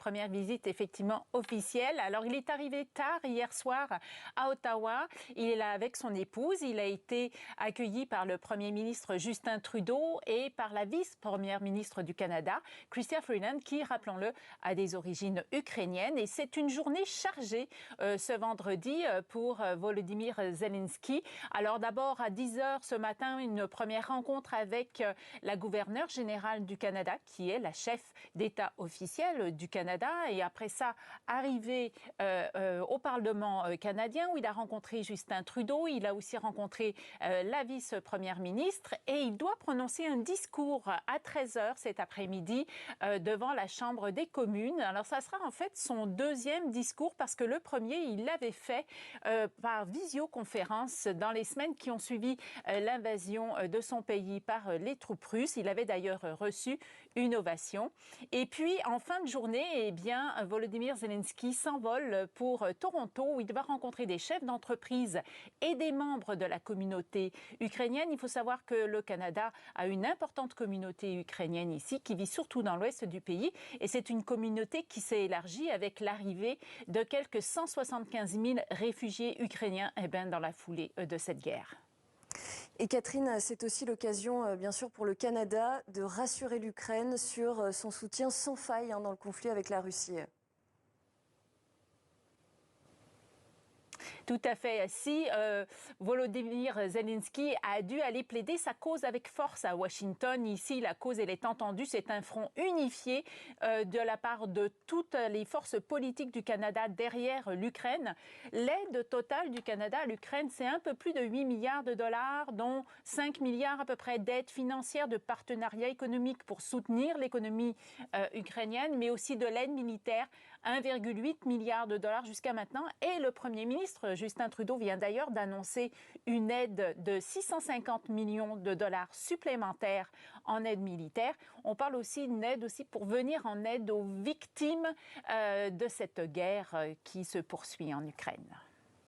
première visite effectivement officielle. Alors, il est arrivé tard hier soir à Ottawa. Il est là avec son épouse. Il a été accueilli par le premier ministre Justin Trudeau et par la vice-première ministre du Canada, Chrystia Freeland, qui, rappelons-le, a des origines ukrainiennes. Et c'est une journée chargée ce vendredi pour Volodymyr Zelensky. Alors, d'abord, à 10 heures ce matin, une première rencontre avec la gouverneure générale du Canada, qui est la chef d'État officielle du Canada. Et après ça, arrivé au Parlement canadien, où il a rencontré Justin Trudeau. Il a aussi rencontré la vice-première ministre. Et il doit prononcer un discours à 13 heures cet après-midi devant la Chambre des communes. Alors, ça sera en fait son deuxième discours, parce que le premier, il l'avait fait par visioconférence dans les semaines qui ont suivi l'invasion de son pays par les troupes russes. Il avait d'ailleurs reçu une ovation. Et puis, en fin de journée, eh bien, Volodymyr Zelensky s'envole pour Toronto, où il va rencontrer des chefs d'entreprise et des membres de la communauté ukrainienne. Il faut savoir que le Canada a une importante communauté ukrainienne ici, qui vit surtout dans l'ouest du pays. Et c'est une communauté qui s'est élargie avec l'arrivée de quelques 175 000 réfugiés ukrainiens dans la foulée de cette guerre. Et Catherine, c'est aussi l'occasion, bien sûr, pour le Canada de rassurer l'Ukraine sur son soutien sans faille dans le conflit avec la Russie. Tout à fait. Si Volodymyr Zelensky a dû aller plaider sa cause avec force à Washington, ici, la cause, elle est entendue. C'est un front unifié de la part de toutes les forces politiques du Canada derrière l'Ukraine. L'aide totale du Canada à l'Ukraine, c'est un peu plus de 8 milliards de dollars, dont 5 milliards à peu près d'aide financière, de partenariat économique pour soutenir l'économie ukrainienne, mais aussi de l'aide militaire, 1,8 milliard de dollars jusqu'à maintenant. Et le Premier ministre Justin Trudeau vient d'ailleurs d'annoncer une aide de 650 millions de dollars supplémentaires en aide militaire. On parle aussi d'une aide aussi pour venir en aide aux victimes de cette guerre qui se poursuit en Ukraine.